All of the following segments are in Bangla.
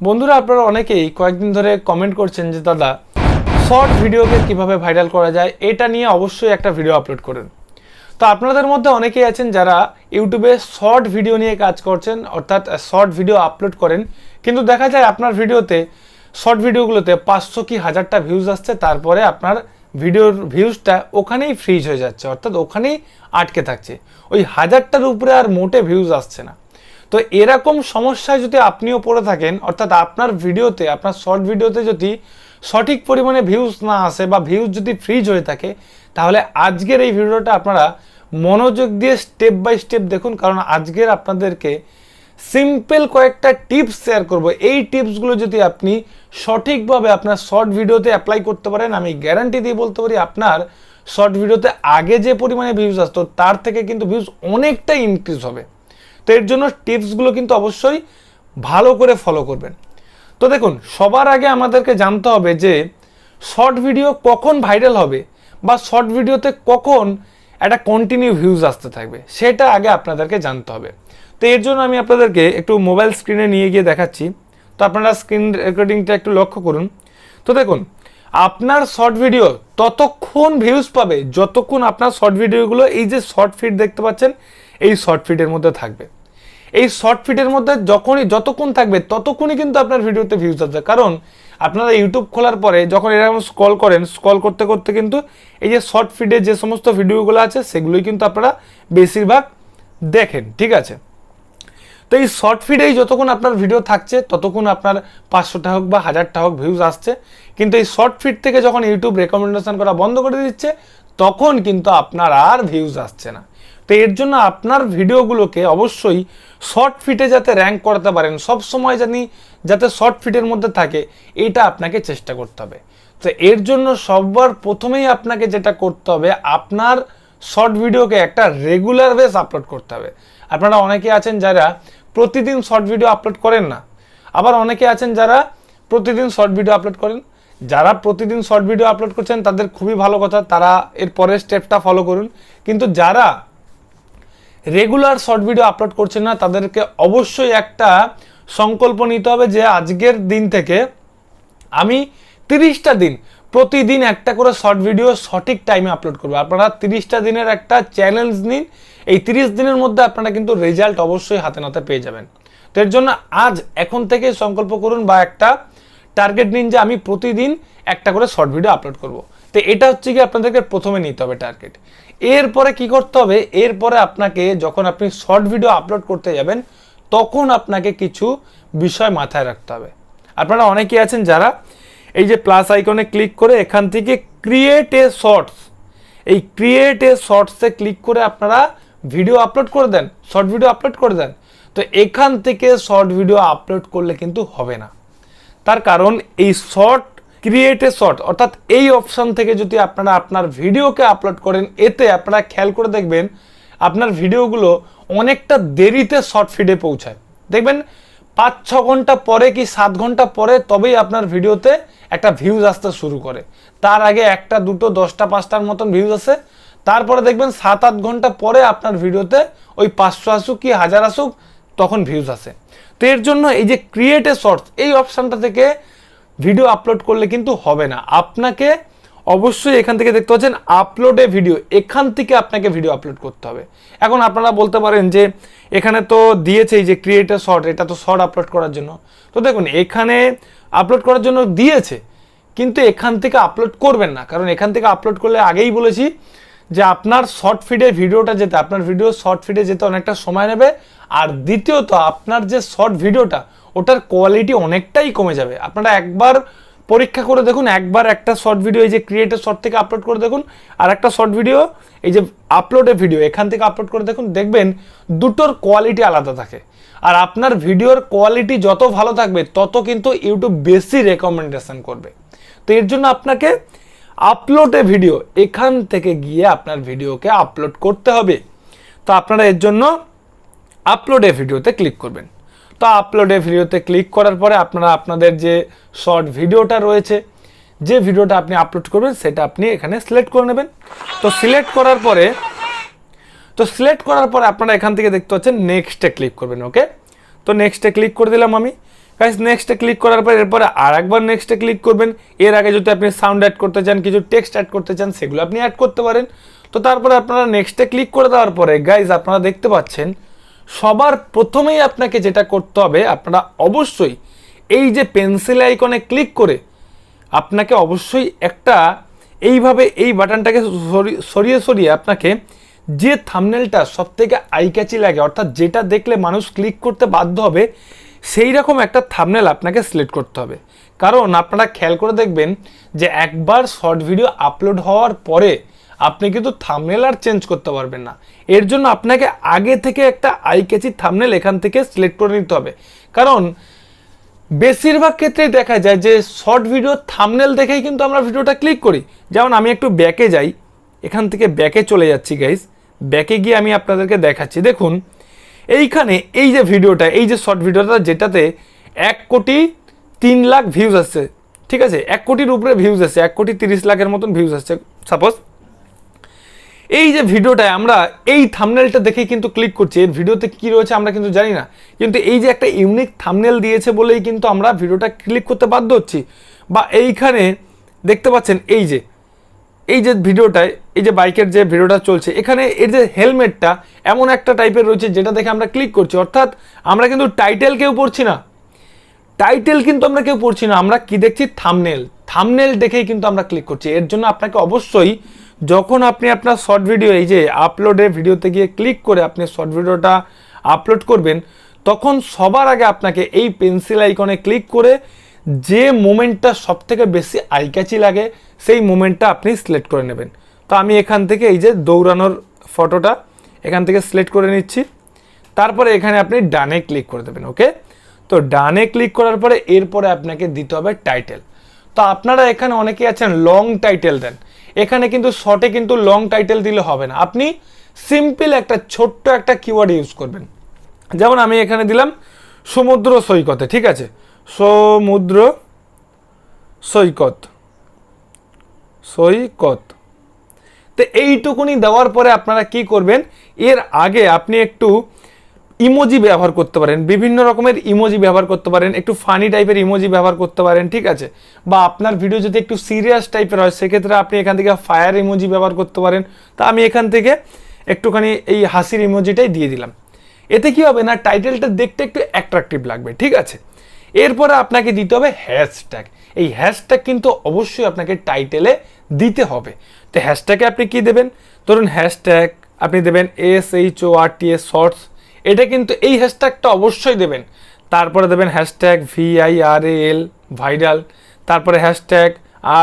বন্ধুরা আপনারা অনেকেই কয়েকদিন ধরে কমেন্ট করছেন যে দাদা শর্ট ভিডিওকে কিভাবে ভাইরাল করা যায় এটা নিয়ে অবশ্যই একটা ভিডিও আপলোড করুন। তো আপনাদের মধ্যে অনেকেই আছেন যারা ইউটিউবে শর্ট ভিডিও নিয়ে কাজ করছেন, অর্থাৎ শর্ট ভিডিও আপলোড করেন, কিন্তু দেখা যায় আপনার ভিডিওতে শর্ট ভিডিওগুলোতে 500 কি 1000টা ভিউজ আসছে, তারপরে আপনার ভিডিওর ভিউজটা ওখানেই ফ্রিজ হয়ে যাচ্ছে, অর্থাৎ ওখানেই আটকে থাকছে, ওই 1000টার উপরে আর মোটে ভিউজ আসছে না। তো এরকম সমস্যায় যদি আপনিও পড়ে থাকেন, অর্থাৎ আপনার ভিডিওতে, আপনার শর্ট ভিডিওতে যদি সঠিক পরিমাণে ভিউজ না আসে বা ভিউজ যদি ফ্রিজ হয়ে থাকে, তাহলে আজকের এই ভিডিওটা আপনারা মনোযোগ দিয়ে স্টেপ বাই স্টেপ দেখুন, কারণ আজকের আপনাদেরকে সিম্পল কয়েকটা টিপস শেয়ার করব। এই টিপসগুলো যদি আপনি সঠিকভাবে আপনার শর্ট ভিডিওতে অ্যাপ্লাই করতে পারেন, আমি গ্যারান্টি দিয়ে বলতে পারি আপনার শর্ট ভিডিওতে আগে যে পরিমাণে ভিউজ আসতো তার থেকে কিন্তু ভিউজ অনেকটাই ইনক্রিজ হবে। তো এর জন্য টিপসগুলো কিন্তু অবশ্যই ভালো করে ফলো করবেন। তো দেখুন, সবার আগে আমাদেরকে জানতে হবে যে শর্ট ভিডিও কখন ভাইরাল হবে বা শর্ট ভিডিওতে কখন একটা কন্টিনিউ ভিউজ আসতে থাকবে, সেটা আগে আপনাদেরকে জানতে হবে। তো এর জন্য আমি আপনাদেরকে একটু মোবাইল স্ক্রিনে নিয়ে গিয়ে দেখাচ্ছি। তো আপনারা স্ক্রিন রেকর্ডিংটা একটু লক্ষ্য করুন। তো দেখুন, আপনার শর্ট ভিডিও ততক্ষণ ভিউজ পাবে যতক্ষণ আপনার শর্ট ভিডিওগুলো এই যে শর্ট ফিড দেখতে পাচ্ছেন, এই শর্ট ফিডের মধ্যে থাকবে। এই শর্ট ফিডের মধ্যে যতক্ষণ থাকবে ততক্ষণই কিন্তু আপনার ভিডিওতে ভিউজ আসবে। কারণ আপনারা ইউটিউব খোলার পরে যখন এরকম স্ক্রল করেন, স্ক্রল করতে করতে কিন্তু এই যে শর্ট ফিডে যে সমস্ত ভিডিওগুলো আছে সেগুলোই কিন্তু আপনারা বেশিরভাগ দেখেন, ঠিক আছে। তো এই শর্ট ফিডেই যতক্ষণ আপনার ভিডিও থাকছে ততক্ষণ আপনার 500টা হোক বা 1000টা হোক ভিউজ আসছে, কিন্তু এই শর্ট ফিড থেকে যখন ইউটিউব রেকমেন্ডেশন করা বন্ধ করে দিচ্ছে তখন কিন্তু আপনার আর ভিউজ আসছে না। তো এর জন্য আপনার ভিডিওগুলোকে অবশ্যই শর্ট ফিটে যাতে র্যাঙ্ক করতে পারেন, সব সময় যাতে শর্ট ফিটের মধ্যে থাকে, এটা আপনাকে চেষ্টা করতে হবে। তো এর জন্য সবার প্রথমেই আপনাকে যেটা করতে হবে, আপনার শর্ট ভিডিওকে একটা রেগুলার বেস আপলোড করতে হবে। আপনারা অনেকে আছেন যারা প্রতিদিন শর্ট ভিডিও আপলোড করেন না, আবার অনেকে আছেন যারা প্রতিদিন শর্ট ভিডিও আপলোড করেন। যারা প্রতিদিন শর্ট ভিডিও আপলোড করছেন তাদের খুবই ভালো কথা, তারা এর পরের স্টেপটা ফলো করুন। কিন্তু যারা রেগুলার শর্ট ভিডিও আপলোড করছেন না, তাদেরকে অবশ্যই একটা সংকল্প নিতে হবে যে আজকের দিন থেকে আমি 30টা দিন প্রতিদিন একটা করে শর্ট ভিডিও সঠিক টাইমে আপলোড করবো। আপনারা 30টা দিনের একটা চ্যালেঞ্জ নিন, এই 30 দিনের মধ্যে আপনারা কিন্তু রেজাল্ট অবশ্যই হাতে নাতে পেয়ে যাবেন। তো এর জন্য এখন থেকে সংকল্প করুন বা একটা টার্গেট নিন যে আমি প্রতিদিন একটা করে শর্ট ভিডিও আপলোড করব। তো এটা হচ্ছে কি আপনাদেরকে প্রথমে নিতে হবে টার্গেট। এরপরে কি করতে হবে, এরপরে আপনাকে যখন আপনি শর্ট ভিডিও আপলোড করতে যাবেন তখন আপনাকে কিছু বিষয় মাথায় রাখতে হবে। আপনারা অনেকেই আছেন যারা এই যে প্লাস আইকনে ক্লিক করে এখান থেকে ক্রিয়েট এ শর্টস, এই ক্রিয়েট এ শর্টসে ক্লিক করে আপনারা ভিডিও আপলোড করে দেন, শর্ট ভিডিও আপলোড করে দেন। তো এখান থেকে শর্ট ভিডিও আপলোড করলে কিন্তু হবে না। তার কারণ এই ক্রিয়েট এ শর্ট অর্থাৎ এই অপশন থেকে যদি আপনারা আপনার ভিডিওকে আপলোড করেন, এতে আপনারা খেয়াল করে দেখবেন আপনার ভিডিওগুলো অনেকটা দেরিতে শর্ট ফিডে পৌঁছায়। দেখবেন 5-6 ঘন্টা পরে কি 7 ঘন্টা পরে তবেই আপনার ভিডিওতে একটা ভিউজ আসতে শুরু করে। তার আগে 1টা 2টো 10টা 5টার মতন ভিউজ আসে, তারপরে দেখবেন 7-8 ঘন্টা পরে আপনার ভিডিওতে ওই 500 আসুক কি 1000 আসুক তখন ভিউজ আসে। তো এর জন্য এই যে ক্রিয়েট এ শর্টস এই অপশানটা থেকে ভিডিও আপলোড করলে কিন্তু হবে না। আপনাকে অবশ্যই এখান থেকে দেখতে পাচ্ছেন আপলোড এ ভিডিও, এখান থেকে আপনাকে ভিডিও আপলোড করতে হবে। এখন আপনারা বলতে পারেন যে এখানে তো দিয়েছে এই যে ক্রিয়েট এ শর্ট, এটা তো শর্ট আপলোড করার জন্য। তো দেখুন, এখানে আপলোড করার জন্য দিয়েছে, কিন্তু এখান থেকে আপলোড করবেন না, কারণ এখান থেকে আপলোড করলে আগেই বলেছি যে আপনার শর্ট ফিডে ভিডিওটা যেতে, আপনার ভিডিও শর্ট ফিডে যেতে অনেকটা সময় নেবে। আর দ্বিতীয়ত আপনার যে শর্ট ভিডিওটা ওটার কোয়ালিটি অনেকটাই কমে যাবে। আপনারা একবার পরীক্ষা করে দেখুন, একবার একটা শর্ট ভিডিও এই যে ক্রিয়েটের শর্ট থেকে আপলোড করে দেখুন, আর একটা শর্ট ভিডিও এই যে আপলোডে ভিডিও এখান থেকে আপলোড করে দেখুন, দেখবেন দুটোর কোয়ালিটি আলাদা থাকে। আর আপনার ভিডিওর কোয়ালিটি যত ভালো থাকবে তত কিন্তু ইউটিউব বেশি রেকমেন্ডেশন করবে। তো এর জন্য আপনাকে আপলোডে ভিডিও এখান থেকে গিয়ে আপনার ভিডিওকে আপলোড করতে হবে। তো আপনারা এর জন্য আপলোডে ভিডিওতে ক্লিক করবেন। তো আপলোডে ভিডিওতে ক্লিক করার পরে আপনারা আপনাদের যে শর্ট ভিডিওটা রয়েছে, যে ভিডিওটা আপনি আপলোড করবেন সেটা আপনি এখানে সিলেক্ট করে নেবেন। তো সিলেক্ট করার পরে আপনারা এখান থেকে দেখতে পাচ্ছেন নেক্সটে ক্লিক করবেন। ওকে, তো নেক্সটে ক্লিক করে দিলাম আমি। গাইস নেক্সটে ক্লিক করার পর এরপরে আরেকবার নেক্সটে ক্লিক করবেন। এর আগে যদি আপনি সাউন্ড অ্যাড করতে চান, কিছু টেক্সট অ্যাড করতে চান, সেগুলো আপনি অ্যাড করতে পারেন। তো তারপরে আপনারা নেক্সটে ক্লিক করে দেওয়ার পরে গাইস আপনারা দেখতে পাচ্ছেন সবার প্রথমেই আপনাকে যেটা করতে হবে, আপনারা অবশ্যই এই যে পেন্সিল আইকনে ক্লিক করে আপনাকে অবশ্যই একটা এইভাবে এই বাটনটাকে সরিয়ে সরিয়ে আপনাকে যে থাম্বনেলটা সবথেকে আইক্যাচি লাগে, অর্থাৎ যেটা দেখলে মানুষ ক্লিক করতে বাধ্য হবে, সেই রকম একটা থাম্বনেল আপনাকে সিলেক্ট করতে হবে। কারণ আপনারা খেয়াল করে দেখবেন যে একবার শর্ট ভিডিও আপলোড হওয়ার পরে আপনি কিন্তু থাম্বনেল আর চেঞ্জ করতে পারবেন না। এর জন্য আপনাকে আগে থেকে একটা আইক্যাচি থাম্বনেল এখান থেকে সিলেক্ট করে নিতে হবে। কারণ বেশিরভাগ ক্ষেত্রেই দেখা যায় যে শর্ট ভিডিও থাম্বনেল দেখেই কিন্তু আমরা ভিডিওটা ক্লিক করি। যেমন আমি একটু ব্যাকে যাই, এখান থেকে ব্যাকে চলে যাচ্ছি গাইস। ব্যাকে গিয়ে আমি আপনাদেরকে দেখাচ্ছি। দেখুন এইখানে এই যে ভিডিওটা, এই যে শর্ট ভিডিওটা যেটাতে 1,03,00,000 ভিউজ আসছে, ঠিক আছে, 1 কোটির উপরে ভিউজ আসছে, 1,30,00,000 মতন ভিউজ আসছে সাপোজ। এই যে ভিডিওটায় আমরা এই থাম্বনেলটা দেখেই কিন্তু ক্লিক করছি। এর ভিডিওতে কি রয়েছে আমরা কিন্তু জানি না, কিন্তু এই যে একটা ইউনিক থাম্বনেল দিয়েছে বলেই কিন্তু আমরা ভিডিওটা ক্লিক করতে বাধ্য হচ্ছি। বা এইখানে দেখতে পাচ্ছেন এই যে ভিডিওটায়, এই যে বাইকের যে ভিডিওটা চলছে, এখানে এর যে হেলমেটটা এমন একটা টাইপের রয়েছে যেটা দেখে আমরা ক্লিক করছি। অর্থাৎ আমরা কিন্তু টাইটেল কেউ পড়ছি না, আমরা কি দেখছি, থাম্বনেল দেখেই কিন্তু আমরা ক্লিক করছি। এর জন্য আপনাকে অবশ্যই যখন আপনি আপনার শর্ট ভিডিও এই যে আপলোডের ভিডিওতে গিয়ে ক্লিক করে আপনি শর্ট ভিডিওটা আপলোড করবেন, তখন সবার আগে আপনাকে এই পেন্সিল আইকনে ক্লিক করে যে মোমেন্টটা সবথেকে বেশি আইক্যাচি লাগে সেই মোমেন্টটা আপনি সিলেক্ট করে নেবেন। তো আমি এখান থেকে এই যে দৌড়ানোর ফটোটা এখান থেকে সিলেক্ট করে নিচ্ছি। তারপরে এখানে আপনি ডানে ক্লিক করে দেবেন। ওকে, তো ডানে ক্লিক করার পরে এরপরে আপনাকে দিতে হবে টাইটেল। তো আপনারা এখানে অনেকেই আছেন লং টাইটেল দেন, এখানে কিন্তু শর্টে কিন্তু লং টাইটেল দিলে হবে না। আপনি সিম্পল একটা ছোট্ট একটা কিওয়ার্ড ইউজ করবেন। যেমন আমি এখানে দিলাম সমুদ্র সৈকতে, ঠিক আছে, সমুদ্র সৈকত। তো এইটুকুনি দেওয়ার পরে আপনারা কি করবেন, এর আগে আপনি একটু ইমোজি ব্যবহার করতে পারেন, বিভিন্ন রকমের ইমোজি ব্যবহার করতে পারেন, একটু ফানি টাইপের ইমোজি ব্যবহার করতে পারেন, ঠিক আছে। বা আপনার ভিডিও যদি একটু সিরিয়াস টাইপের হয় সেক্ষেত্রে আপনি এখান থেকে ফায়ার ইমোজি ব্যবহার করতে পারেন। তা আমি এখান থেকে একটুখানি এই হাসির ইমোজিটাই দিয়ে দিলাম। এতে কি হবে না, টাইটেলটা দেখতে একটু অ্যাট্রাকটিভ লাগবে, ঠিক আছে। এরপরে আপনাকে দিতে হবে হ্যাশট্যাগ। এই হ্যাশট্যাগ কিন্তু অবশ্যই আপনাকে টাইটেলে দিতে হবে। তো হ্যাশট্যাগে আপনি কি দেবেন, ধরুন হ্যাশট্যাগ আপনি দেবেন SHORTS শর্টস, এটা কিন্তু এই হ্যাশট্যাগটা অবশ্যই দেবেন। তারপরে দেবেন হ্যাশট্যাগ VIRAL ভাইরাল, তারপরে হ্যাশট্যাগ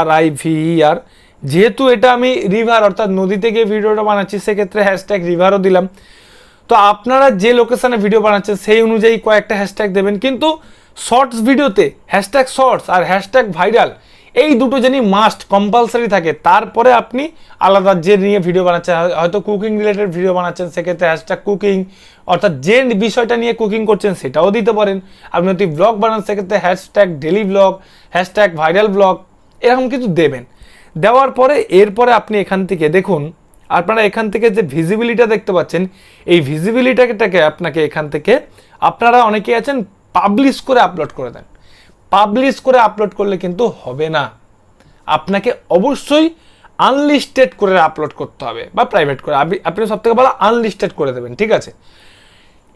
RIVER। যেহেতু এটা আমি রিভার অর্থাৎ নদীতে গিয়ে ভিডিওটা বানাচ্ছি সেক্ষেত্রে হ্যাশট্যাগ রিভারও দিলাম। তো আপনারা যে লোকেশনে ভিডিও বানাচ্ছেন সেই অনুযায়ী কয়েকটা হ্যাশট্যাগ দেবেন। কিন্তু শর্টস ভিডিওতে হ্যাশট্যাগ শর্টস আর হ্যাশট্যাগ ভাইরাল এই দুটো জানি মাস্ট কম্পালসারি থাকে। তারপরে আপনি আলাদা যে নিয়ে ভিডিও বানাচ্ছেন, হয়তো কুকিং রিলেটেড ভিডিও বানাচ্ছেন সেক্ষেত্রে হ্যাশট্যাগ কুকিং, অর্থাৎ যে বিষয়টা নিয়ে কুকিং করছেন সেটাও দিতে পারেন। আপনি যদি ব্লগ বানান সেক্ষেত্রে hashtag daily blog, hashtag viral blog, এরকম কিছু দেবেন। দেওয়ার পরে এরপরে আপনি এখান থেকে দেখুন, আপনারা এখান থেকে যে ভিজিবিলিটা দেখতে পাচ্ছেন, এই ভিজিবিলিটাকে আপনাকে এখান থেকে আপনারা অনেকেই আছেন পাবলিশ করে আপলোড করে দেন। পাবলিশ করে আপলোড করলে কিন্তু হবে না, আপনাকে অবশ্যই আনলিস্টেড করে আপলোড করতে হবে বা প্রাইভেট করে। আপনি সবথেকে ভালো আনলিস্টেড করে দেবেন, ঠিক আছে।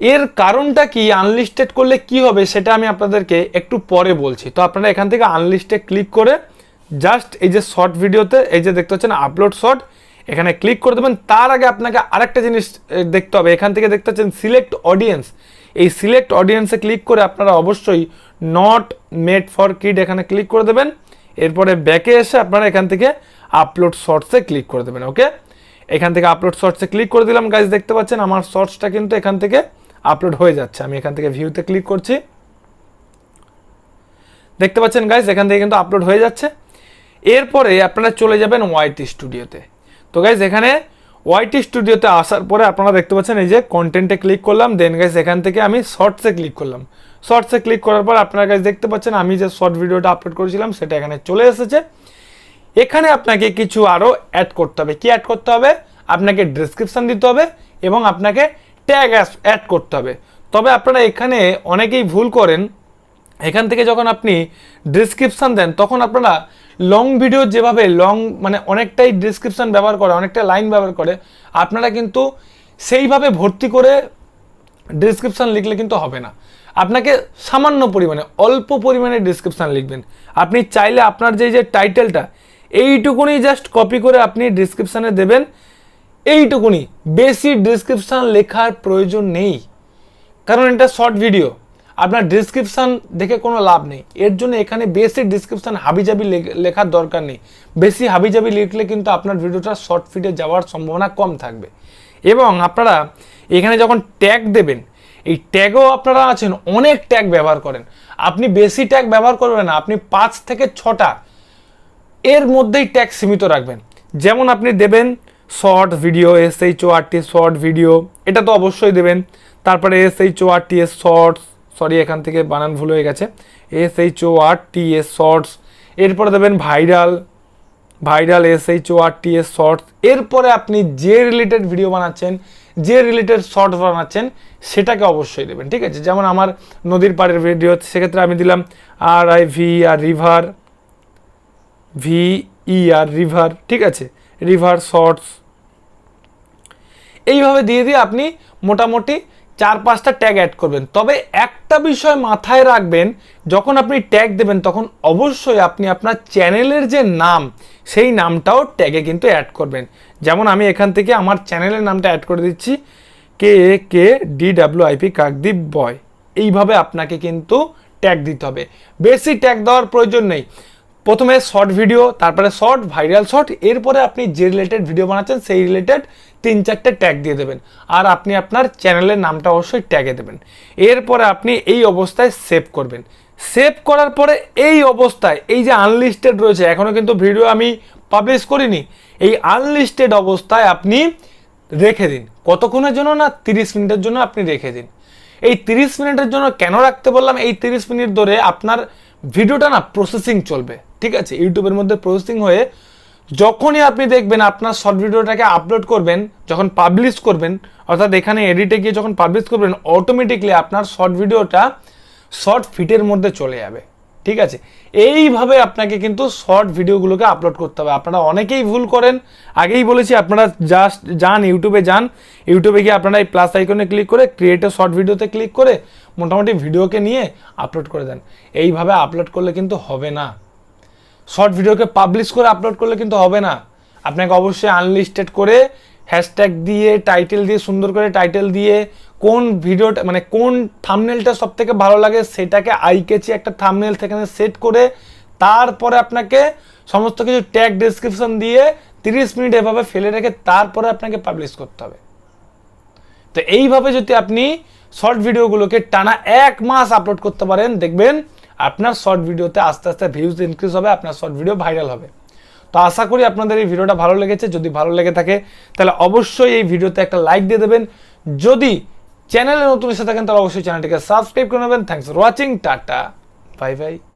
এর কারণটা কি, আনলিস্টেড করলে কি হবে সেটা আমি আপনাদেরকে একটু পরে বলছি। তো আপনারা এখান থেকে আনলিস্টেড ক্লিক করে জাস্ট এই যে শর্ট ভিডিওতে এই যে দেখতে পাচ্ছেন আপলোড শর্ট, এখানে ক্লিক করে দেবেন। তার আগে আপনাকে আরেকটা জিনিস দেখতে হবে, এখান থেকে দেখতে পাচ্ছেন সিলেক্ট অডিয়েন্স। এই সিলেক্ট অডিয়েন্সে ক্লিক করে আপনারা অবশ্যই নট মেড ফর কিড এখানে ক্লিক করে দেবেন। এরপরে ব্যাকে এসে আপনারা এখান থেকে আপলোড শর্টসে ক্লিক করে দেবেন। ওকে, এখান থেকে আপলোড শর্টসে ক্লিক করে দিলাম। গাইজ দেখতে পাচ্ছেন আমার শর্টসটা কিন্তু এখান থেকে আপলোড হয়ে যাচ্ছে। আমি এখান থেকে ভিউতে ক্লিক করছি, দেখতে পাচ্ছেন গাইজ এখান থেকে কিন্তু আপলোড হয়ে যাচ্ছে। এরপরে আপনারা চলে যাবেন ওয়াইটি স্টুডিওতে। তো গাইজ এখানে ওয়াইটি স্টুডিওতে আসার পরে আপনারা দেখতে পাচ্ছেন এই যে কন্টেন্টে ক্লিক করলাম, দেন গাইজ এখান থেকে আমি শর্টসে ক্লিক করলাম। শর্টসে ক্লিক করার পর আপনারা গাইজ দেখতে পাচ্ছেন আমি যে শর্ট ভিডিওটা আপলোড করেছিলাম সেটা এখানে চলে এসেছে। এখানে আপনাকে কিছু আরও অ্যাড করতে হবে। কি অ্যাড করতে হবে, আপনাকে ডেসক্রিপশন দিতে হবে এবং আপনাকে ট্যাগ অ্যাড করতে হবে। তবে আপনারা এখানে অনেকেই ভুল করেন, এখান থেকে যখন আপনি ডেসক্রিপশান দেন তখন আপনারা লং ভিডিও যেভাবে মানে অনেকটাই ডেসক্রিপশান ব্যবহার করে, অনেকটা লাইন ব্যবহার করে, আপনারা কিন্তু সেইভাবে ভর্তি করে ডেসক্রিপশান লিখলে কিন্তু হবে না। আপনাকে সামান্য পরিমাণে, অল্প পরিমাণে ডেসক্রিপশান লিখবেন। আপনি চাইলে আপনার যে টাইটেলটা এইটুকুনি জাস্ট কপি করে আপনি ডেসক্রিপশানে দেবেন, এইটুকুনি, বেশি ডেসক্রিপশান লেখার প্রয়োজন নেই। কারণ এটা শর্ট ভিডিও, আপনার ডেসক্রিপশান দেখে কোনো লাভ নেই। এর জন্য এখানে বেশি ডেসক্রিপশান হাবিজাবি লেখার দরকার নেই। বেশি হাবিজাবি লিখলে কিন্তু আপনার ভিডিওটা শর্ট ফিডে যাওয়ার সম্ভাবনা কম থাকবে। এবং আপনারা এখানে যখন ট্যাগ দেবেন, এই ট্যাগও আপনারা আছেন অনেক ট্যাগ ব্যবহার করেন, আপনি বেশি ট্যাগ ব্যবহার করবেন না। আপনি 5 থেকে 6টা এর মধ্যেই ট্যাগ সীমিত রাখবেন। যেমন আপনি দেবেন short video, SHORT short video, এটা তো অবশ্যই দেবেন। তারপরে SHORTS শর্টস, সরি এখান থেকে বানান ভুল হয়ে গেছে, SHORTS শর্টস। এরপরে দেবেন ভাইরাল SHORTS শর্টস। এরপরে আপনি যে রিলেটেড ভিডিও বানাচ্ছেন, যে রিলেটেড শর্টস বানাচ্ছেন সেটাকে অবশ্যই দেবেন, ঠিক আছে। যেমন আমার নদীর পাড়ের ভিডিও, সেক্ষেত্রে আমি দিলাম RIVER রিভার, VER রিভার, ঠিক আছে, রিভার শর্টস। এইভাবে দিয়ে আপনি মোটামুটি 4-5টা ট্যাগ অ্যাড করবেন। তবে একটা বিষয় মাথায় রাখবেন, যখন আপনি ট্যাগ দেবেন তখন অবশ্যই আপনি আপনার চ্যানেলের যে নাম, সেই নামটাও ট্যাগে কিন্তু অ্যাড করবেন। যেমন আমি এখান থেকে আমার চ্যানেলের নামটা অ্যাড করে দিচ্ছি, KAKDWIP কাকদ্বীপ বয়। এইভাবে আপনাকে কিন্তু ট্যাগ দিতে হবে, বেশি ট্যাগ দেওয়ার প্রয়োজন নেই। প্রথমে শর্ট ভিডিও, তারপরে শর্ট, ভাইরাল শর্ট, এরপরে আপনি যে রিলেটেড ভিডিও বানাচ্ছেন সেই রিলেটেড 3-4টে ট্যাগ দিয়ে দেবেন। আর আপনি আপনার চ্যানেলের নামটা অবশ্যই ট্যাগে দেবেন। এরপরে আপনি এই অবস্থায় সেভ করবেন। সেভ করার পরে এই অবস্থায়, এই যে আনলিস্টেড রয়েছে, এখনও কিন্তু ভিডিও আমি পাবলিশ করিনি, এই আনলিস্টেড অবস্থায় আপনি রেখে দিন। কতক্ষণের জন্য না, 30 মিনিটের জন্য আপনি রেখে দিন। এই 30 মিনিটের জন্য কেন রাখতে বললাম, এই 30 মিনিট ধরে আপনার ভিডিওটা না প্রসেসিং চলবে, ঠিক আছে। ইউটিউবের মধ্যে প্রসেসিং হয়ে যখনই আপনি দেখবেন আপনার শর্ট ভিডিওটাকে আপলোড করবেন, যখন পাবলিশ করবেন, অর্থাৎ এখানে এডিটে গিয়ে যখন পাবলিশ করবেন, অটোমেটিকলি আপনার শর্ট ভিডিওটা শর্ট ফিটের মধ্যে চলে যাবে, ঠিক আছে। এইভাবে আপনাকে কিন্তু শর্ট ভিডিওগুলোকে আপলোড করতে হবে। আপনারা অনেকেই ভুল করেন, আগেই বলেছি, আপনারা জাস্ট ইউটিউবে গিয়ে আপনারা এই প্লাস আইকনে ক্লিক করে ক্রিয়েট এ শর্ট ভিডিওতে ক্লিক করে মোটামুটি ভিডিওকে নিয়ে আপলোড করে দেন। এইভাবে আপলোড করলে কিন্তু হবে না। শর্ট ভিডিওকে পাবলিশ করে আপলোড করলে কিন্তু হবে না। আপনাকে অবশ্যই আনলিস্টেড করে হ্যাশট্যাগ দিয়ে, টাইটেল দিয়ে, সুন্দর করে টাইটেল দিয়ে, কোন ভিডিওটা মানে কোন থাম্বনেলটা সব থেকে ভালো লাগে সেটাকে আই ক্যাচি একটা থাম্বনেল সেখানে সেট করে, তারপরে আপনাকে সমস্ত কিছু ট্যাগ ডেসক্রিপশন দিয়ে 30 মিনিট এভাবে ফেলে রেখে তারপরে আপনাকে পাবলিশ করতে হবে। তো এইভাবে যদি আপনি শর্ট ভিডিওগুলোকে টানা 1 মাস আপলোড করতে পারেন, দেখবেন আপনার শর্ট ভিডিওতে আস্তে আস্তে ভিউজ ইনক্রিজ হবে, আপনার শর্ট ভিডিও ভাইরাল হবে। তো আশা করি আপনাদের এই ভিডিওটা ভালো লেগেছে। যদি ভালো লেগে থাকে তাহলে অবশ্যই এই ভিডিওতে একটা লাইক দিয়ে দেবেন। যদি চ্যানেলে নতুন এসে থাকেন তাহলে অবশ্যই চ্যানেলটিকে সাবস্ক্রাইব করে নেবেন। Thanks for watching, tata, bye bye.